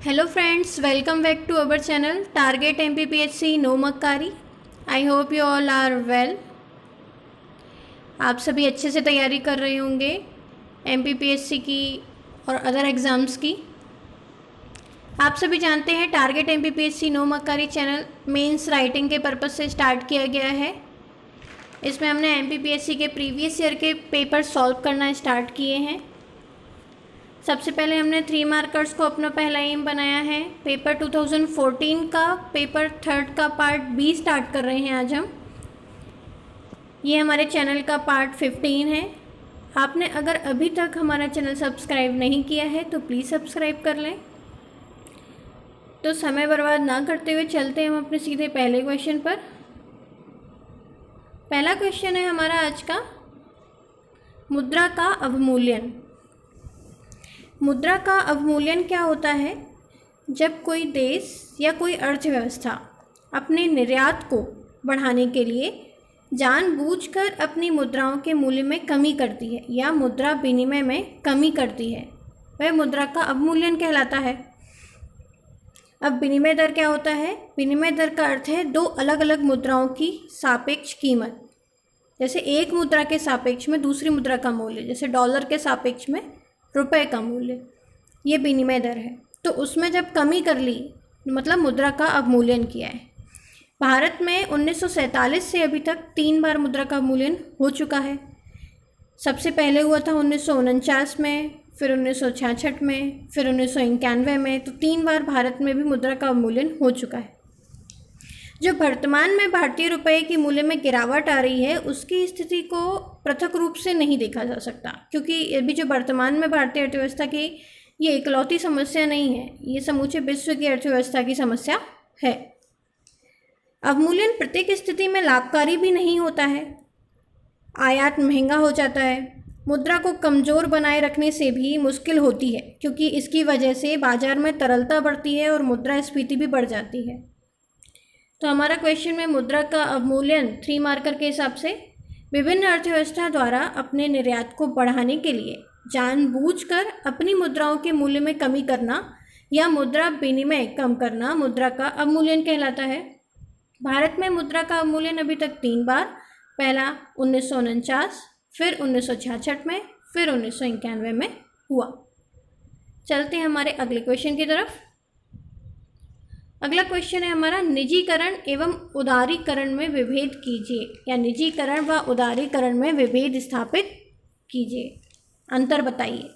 Hello friends, welcome back to our channel Target MPPSC No Makkari. I hope you all are well. आप सभी अच्छे से तैयारी कर रहे होंगे MPPSC की और अदर एग्ज़ाम्स की। आप सभी जानते हैं टारगेट MPPSC नो मक्कारी चैनल मेंस राइटिंग के पर्पज़ से स्टार्ट किया गया है। इसमें हमने MPPSC के प्रीवियस ईयर के पेपर सॉल्व करना स्टार्ट किए हैं। सबसे पहले हमने 3 मार्कर्स को अपना पहला एम बनाया है। पेपर 2014 का पेपर 3 का पार्ट बी स्टार्ट कर रहे हैं आज हम। ये हमारे चैनल का पार्ट 15 है। आपने अगर अभी तक हमारा चैनल सब्सक्राइब नहीं किया है तो प्लीज़ सब्सक्राइब कर लें। तो समय बर्बाद ना करते हुए चलते हैं हम अपने सीधे पहले क्वेश्चन पर। पहला क्वेश्चन है हमारा आज का, मुद्रा का अवमूल्यन। मुद्रा का अवमूल्यन क्या होता है? जब कोई देश या कोई अर्थव्यवस्था अपने निर्यात को बढ़ाने के लिए जानबूझकर अपनी मुद्राओं के मूल्य में कमी करती है या मुद्रा विनिमय में कमी करती है, वह मुद्रा का अवमूल्यन कहलाता है। अब विनिमय दर क्या होता है? विनिमय दर का अर्थ है दो अलग अलग मुद्राओं की सापेक्ष कीमत। जैसे एक मुद्रा के सापेक्ष में दूसरी मुद्रा का मूल्य, जैसे डॉलर के सापेक्ष में रुपए का मूल्य, ये विनिमय दर है। तो उसमें जब कमी कर ली मतलब मुद्रा का अवमूल्यन किया है। भारत में 1947 से अभी तक 3 बार मुद्रा का अवमूल्यन हो चुका है। सबसे पहले हुआ था 1949 में, फिर 1966 में, फिर 1991 में। तो 3 बार भारत में भी मुद्रा का अवमूल्यन हो चुका है। जो वर्तमान में भारतीय रुपये की मूल्य में गिरावट आ रही है उसकी स्थिति को पृथक रूप से नहीं देखा जा सकता, क्योंकि अभी जो वर्तमान में भारतीय अर्थव्यवस्था की ये इकलौती समस्या नहीं है, ये समूचे विश्व की अर्थव्यवस्था की समस्या है। अवमूल्यन प्रत्येक स्थिति में लाभकारी भी नहीं होता है। आयात महंगा हो जाता है। मुद्रा को कमज़ोर बनाए रखने से भी मुश्किल होती है, क्योंकि इसकी वजह से बाजार में तरलता बढ़ती है और मुद्रास्फीति भी बढ़ जाती है। तो हमारा क्वेश्चन में मुद्रा का अवमूल्यन 3 मार्कर के हिसाब से विभिन्न अर्थव्यवस्था द्वारा अपने निर्यात को बढ़ाने के लिए जानबूझकर अपनी मुद्राओं के मूल्य में कमी करना या मुद्रा विनिमय कम करना मुद्रा का अवमूल्यन कहलाता है। भारत में मुद्रा का अवमूल्यन अभी तक 3 बार, पहला 1949, फिर 1966 में, फिर 1991 में हुआ। चलते हैं हमारे अगले क्वेश्चन की तरफ। अगला क्वेश्चन है हमारा, निजीकरण एवं उदारीकरण में विभेद कीजिए, या निजीकरण व उदारीकरण में विभेद स्थापित कीजिए, अंतर बताइए।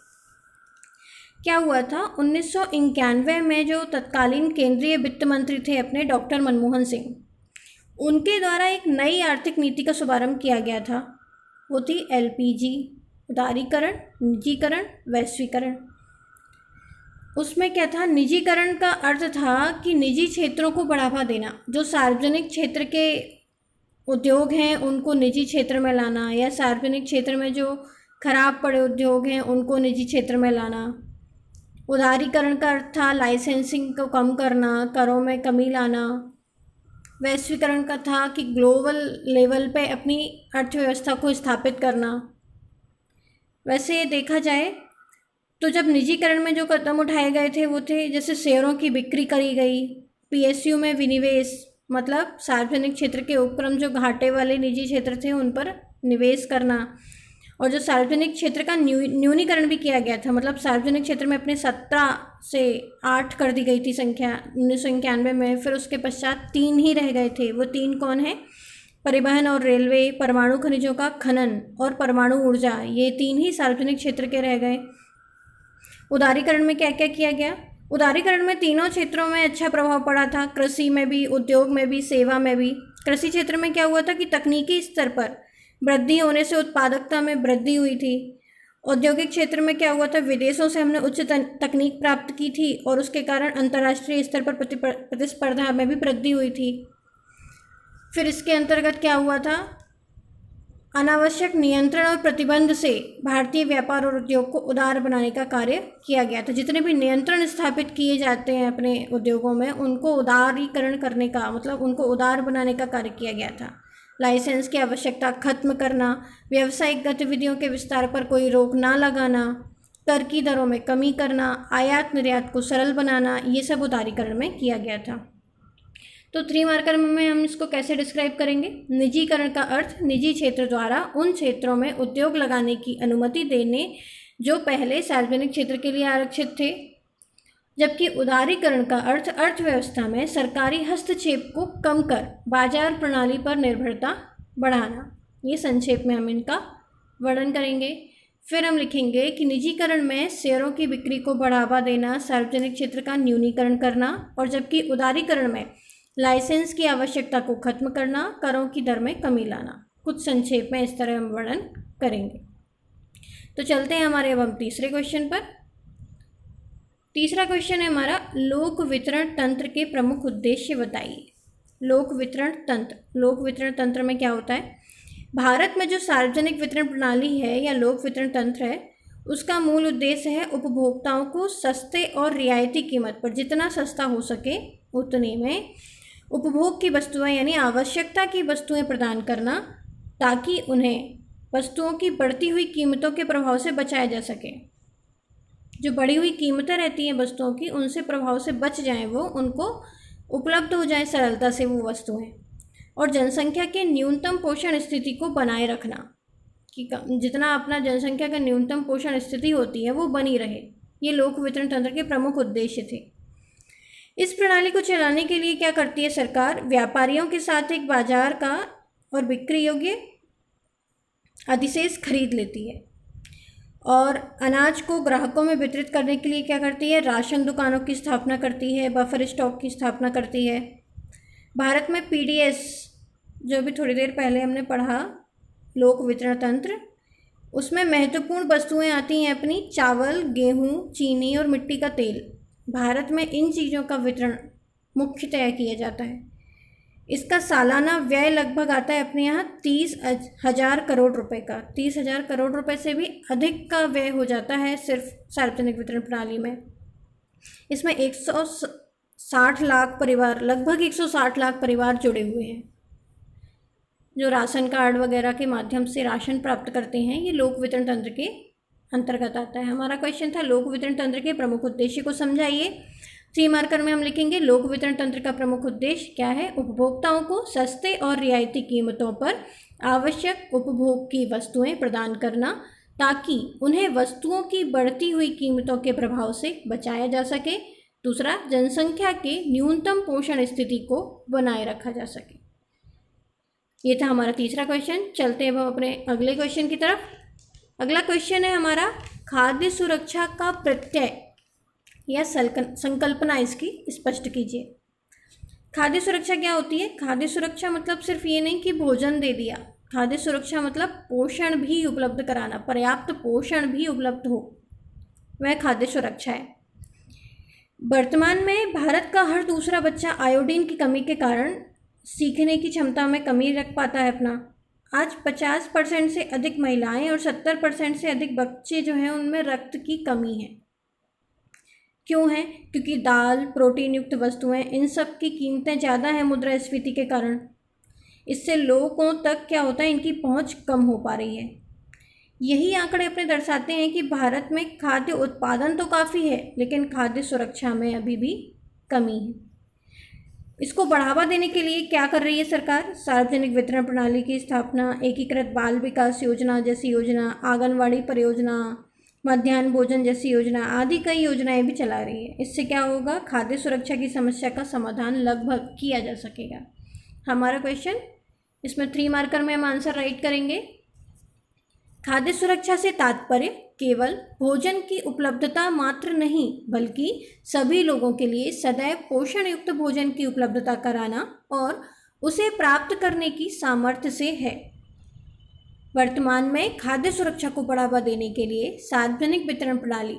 क्या हुआ था? 1991 में जो तत्कालीन केंद्रीय वित्त मंत्री थे अपने डॉक्टर मनमोहन सिंह, उनके द्वारा एक नई आर्थिक नीति का शुभारंभ किया गया था। वो थी LPG, उदारीकरण, निजीकरण, वैश्वीकरण। उसमें क्या था? निजीकरण का अर्थ था कि निजी क्षेत्रों को बढ़ावा देना। जो सार्वजनिक क्षेत्र के उद्योग हैं उनको निजी क्षेत्र में लाना, या सार्वजनिक क्षेत्र में जो खराब पड़े उद्योग हैं उनको निजी क्षेत्र में लाना। उदारीकरण का अर्थ था लाइसेंसिंग को कम करना, करों में कमी लाना। वैश्वीकरण का था कि ग्लोबल लेवल पे अपनी अर्थव्यवस्था को स्थापित करना। वैसे देखा जाए तो जब निजीकरण में जो कदम उठाए गए थे वो थे, जैसे शेयरों की बिक्री करी गई, PSU में विनिवेश मतलब सार्वजनिक क्षेत्र के उपक्रम जो घाटे वाले निजी क्षेत्र थे उन पर निवेश करना, और जो सार्वजनिक क्षेत्र का न्यूनीकरण भी किया गया था। मतलब सार्वजनिक क्षेत्र में अपने 17 से 8 कर दी गई थी संख्या 1991 में। फिर उसके पश्चात 3 ही रह गए थे। वो 3 कौन है? परिवहन और रेलवे, परमाणु खनिजों का खनन और परमाणु ऊर्जा, ये 3 ही सार्वजनिक क्षेत्र के रह गए। उदारीकरण में क्या क्या किया गया? उदारीकरण में तीनों क्षेत्रों में अच्छा प्रभाव पड़ा था, कृषि में भी, उद्योग में भी, सेवा में भी। कृषि क्षेत्र में क्या हुआ था कि तकनीकी स्तर पर वृद्धि होने से उत्पादकता में वृद्धि हुई थी। औद्योगिक क्षेत्र में क्या हुआ था? विदेशों से हमने उच्च तकनीक प्राप्त की थी और उसके कारण अंतर्राष्ट्रीय स्तर पर प्रतिस्पर्धा में भी वृद्धि हुई थी। फिर इसके अंतर्गत क्या हुआ था? अनावश्यक नियंत्रण और प्रतिबंध से भारतीय व्यापार और उद्योग को उदार बनाने का कार्य किया गया था। जितने भी नियंत्रण स्थापित किए जाते हैं अपने उद्योगों में उनको उदारीकरण करने का मतलब उनको उदार बनाने का कार्य किया गया था। लाइसेंस की आवश्यकता खत्म करना, व्यावसायिक गतिविधियों के विस्तार पर कोई रोक ना लगाना, कर की दरों में कमी करना, आयात निर्यात को सरल बनाना, ये सब उदारीकरण में किया गया था। तो 3 मार्कर में हम इसको कैसे डिस्क्राइब करेंगे? निजीकरण का अर्थ निजी क्षेत्र द्वारा उन क्षेत्रों में उद्योग लगाने की अनुमति देने जो पहले सार्वजनिक क्षेत्र के लिए आरक्षित थे, जबकि उदारीकरण का अर्थ अर्थव्यवस्था में सरकारी हस्तक्षेप को कम कर बाजार प्रणाली पर निर्भरता बढ़ाना। ये संक्षेप में हम इनका वर्णन करेंगे। फिर हम लिखेंगे कि निजीकरण में शेयरों की बिक्री को बढ़ावा देना, सार्वजनिक क्षेत्र का न्यूनीकरण करना, और जबकि उदारीकरण में लाइसेंस की आवश्यकता को खत्म करना, करों की दर में कमी लाना। कुछ संक्षेप में इस तरह हम वर्णन करेंगे। तो चलते हैं हमारे अब हम तीसरे क्वेश्चन पर। तीसरा क्वेश्चन है हमारा, लोक वितरण तंत्र के प्रमुख उद्देश्य बताइए। लोक वितरण तंत्र, लोक वितरण तंत्र में क्या होता है? भारत में जो सार्वजनिक वितरण प्रणाली है या लोक वितरण तंत्र है, उसका मूल उद्देश्य है उपभोक्ताओं को सस्ते और रियायती कीमत पर, जितना सस्ता हो सके उतने में, उपभोग की वस्तुएं यानी आवश्यकता की वस्तुएं प्रदान करना, ताकि उन्हें वस्तुओं की बढ़ती हुई कीमतों के प्रभाव से बचाया जा सके। जो बढ़ी हुई कीमतें रहती हैं वस्तुओं की, उनसे प्रभाव से बच जाएं, वो उनको उपलब्ध हो जाए सरलता से वो वस्तुएं, और जनसंख्या के न्यूनतम पोषण स्थिति को बनाए रखना, कि जितना अपना जनसंख्या का न्यूनतम पोषण स्थिति होती है वो बनी रहे। ये लोक वितरण तंत्र के प्रमुख उद्देश्य थे। इस प्रणाली को चलाने के लिए क्या करती है सरकार? व्यापारियों के साथ एक बाजार का और बिक्री योग्य अधिशेष खरीद लेती है, और अनाज को ग्राहकों में वितरित करने के लिए क्या करती है? राशन दुकानों की स्थापना करती है, बफर स्टॉक की स्थापना करती है। भारत में पीडीएस, जो भी थोड़ी देर पहले हमने पढ़ा, लोक वितरण तंत्र, उसमें महत्वपूर्ण वस्तुएं आती हैं अपनी, चावल, गेहूं, चीनी और मिट्टी का तेल। भारत में इन चीज़ों का वितरण मुख्यतः किया जाता है। इसका सालाना व्यय लगभग आता है अपने यहाँ 30,000 करोड़ रुपए का। 30,000 करोड़ रुपए से भी अधिक का व्यय हो जाता है सिर्फ सार्वजनिक वितरण प्रणाली में। इसमें 160 लाख परिवार, लगभग 160 लाख परिवार जुड़े हुए हैं, जो राशन कार्ड वगैरह के माध्यम से राशन प्राप्त करते हैं। ये लोक वितरण तंत्र के अंतर्गत आता है। हमारा क्वेश्चन था लोक वितरण तंत्र के प्रमुख उद्देश्य को समझाइए। 3 मार्कर में हम लिखेंगे लोक वितरण तंत्र का प्रमुख उद्देश्य क्या है? उपभोक्ताओं को सस्ते और रियायती कीमतों पर आवश्यक उपभोग की वस्तुएं प्रदान करना, ताकि उन्हें वस्तुओं की बढ़ती हुई कीमतों के प्रभाव से बचाया जा सके। दूसरा, जनसंख्या के न्यूनतम पोषण स्थिति को बनाए रखा जा सके। ये था हमारा तीसरा क्वेश्चन। चलते हैं अब अपने अगले क्वेश्चन की तरफ। अगला क्वेश्चन है हमारा, खाद्य सुरक्षा का प्रत्यय या संकल्पना इसकी स्पष्ट कीजिए। खाद्य सुरक्षा क्या होती है? खाद्य सुरक्षा मतलब सिर्फ ये नहीं कि भोजन दे दिया। खाद्य सुरक्षा मतलब पोषण भी उपलब्ध कराना, पर्याप्त पोषण भी उपलब्ध हो, वह खाद्य सुरक्षा है। वर्तमान में भारत का हर दूसरा बच्चा आयोडीन की कमी के कारण सीखने की क्षमता में कमी रख पाता है अपना। आज 50% से अधिक महिलाएं और 70% से अधिक बच्चे जो हैं उनमें रक्त की कमी है। क्यों है? क्योंकि दाल, प्रोटीन युक्त वस्तुएं, इन सब की कीमतें ज़्यादा हैं मुद्रास्फीति के कारण। इससे लोगों तक क्या होता है, इनकी पहुंच कम हो पा रही है। यही आंकड़े अपने दर्शाते हैं कि भारत में खाद्य उत्पादन तो काफ़ी है, लेकिन खाद्य सुरक्षा में अभी भी कमी है। इसको बढ़ावा देने के लिए क्या कर रही है सरकार? सार्वजनिक वितरण प्रणाली की स्थापना, एकीकृत बाल विकास योजना जैसी योजना, आंगनवाड़ी परियोजना, मध्याह्न भोजन जैसी योजना आदि कई योजनाएं भी चला रही है। इससे क्या होगा? खाद्य सुरक्षा की समस्या का समाधान लगभग किया जा सकेगा। हमारा क्वेश्चन, इसमें 3 मार्कर में हम आंसर राइट करेंगे। खाद्य सुरक्षा से तात्पर्य केवल भोजन की उपलब्धता मात्र नहीं, बल्कि सभी लोगों के लिए सदैव पोषण युक्त भोजन की उपलब्धता कराना और उसे प्राप्त करने की सामर्थ्य से है। वर्तमान में खाद्य सुरक्षा को बढ़ावा देने के लिए सार्वजनिक वितरण प्रणाली,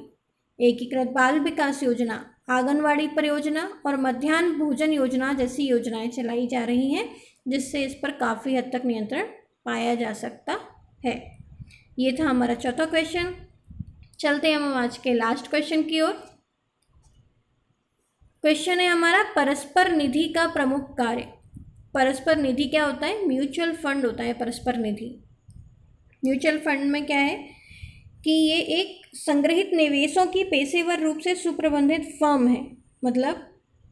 एकीकृत बाल विकास योजना, आंगनवाड़ी परियोजना और मध्याह्न भोजन योजना जैसी योजनाएं चलाई जा रही हैं, जिससे इस पर काफ़ी हद तक नियंत्रण पाया जा सकता है। ये था हमारा चौथा क्वेश्चन। चलते हैं हम आज के लास्ट क्वेश्चन की ओर। क्वेश्चन है हमारा, परस्पर निधि का प्रमुख कार्य। परस्पर निधि क्या होता है? म्यूचुअल फंड होता है परस्पर निधि। म्यूचुअल फंड में क्या है कि ये एक संग्रहित निवेशों की पेशेवर रूप से सुप्रबंधित फर्म है। मतलब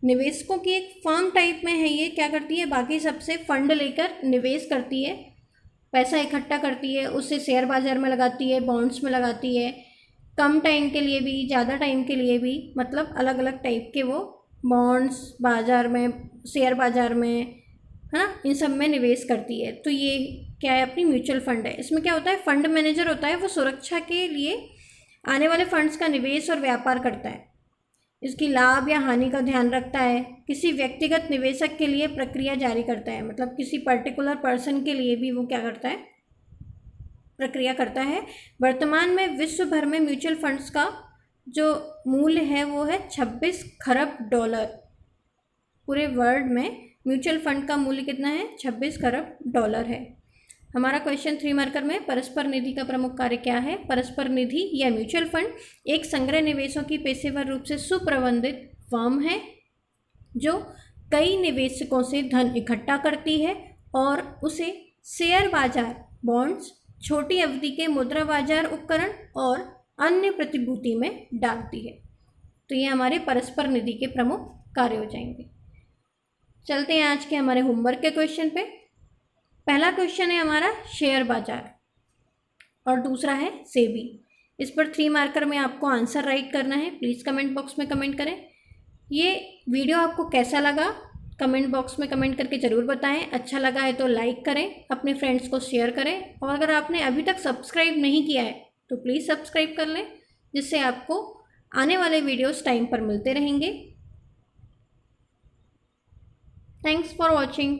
निवेशकों की एक फर्म टाइप में है ये। क्या करती है, बाकी सबसे फंड लेकर निवेश करती है, पैसा इकट्ठा करती है, उससे शेयर बाज़ार में लगाती है, बॉन्ड्स में लगाती है, कम टाइम के लिए भी, ज़्यादा टाइम के लिए भी, मतलब अलग अलग टाइप के वो बॉन्ड्स बाज़ार में, शेयर बाज़ार में, है ना, इन सब में निवेश करती है। तो ये क्या है, अपनी म्यूचुअल फंड है। इसमें क्या होता है, फंड मैनेजर होता है, वो सुरक्षा के लिए आने वाले फंड्स का निवेश और व्यापार करता है, इसकी लाभ या हानि का ध्यान रखता है, किसी व्यक्तिगत निवेशक के लिए प्रक्रिया जारी करता है, मतलब किसी पर्टिकुलर पर्सन के लिए भी वो क्या करता है, प्रक्रिया करता है। वर्तमान में विश्व भर में म्यूचुअल फंड्स का जो मूल्य है वो है 26 खरब डॉलर। पूरे वर्ल्ड में म्यूचुअल फंड का मूल्य कितना है, 26 खरब डॉलर है। हमारा क्वेश्चन 3 मार्कर में परस्पर निधि का प्रमुख कार्य क्या है। परस्पर निधि या म्यूचुअल फंड एक संग्रह निवेशों की पेशेवर रूप से सुप्रबंधित फर्म है जो कई निवेशकों से धन इकट्ठा करती है और उसे शेयर बाजार, बॉन्ड्स, छोटी अवधि के मुद्रा बाजार उपकरण और अन्य प्रतिभूति में डालती है। तो ये हमारे परस्पर निधि के प्रमुख कार्य हो जाएंगे। चलते हैं आज के हमारे होमवर्क के क्वेश्चन पे। पहला क्वेश्चन है हमारा शेयर बाजार और दूसरा है सेबी। इस पर 3 मार्कर में आपको आंसर राइट करना है। प्लीज़ कमेंट बॉक्स में कमेंट करें। ये वीडियो आपको कैसा लगा कमेंट बॉक्स में कमेंट करके ज़रूर बताएं। अच्छा लगा है तो लाइक करें, अपने फ्रेंड्स को शेयर करें और अगर आपने अभी तक सब्सक्राइब नहीं किया है तो प्लीज़ सब्सक्राइब कर लें, जिससे आपको आने वाले वीडियोस टाइम पर मिलते रहेंगे। Thanks for watching.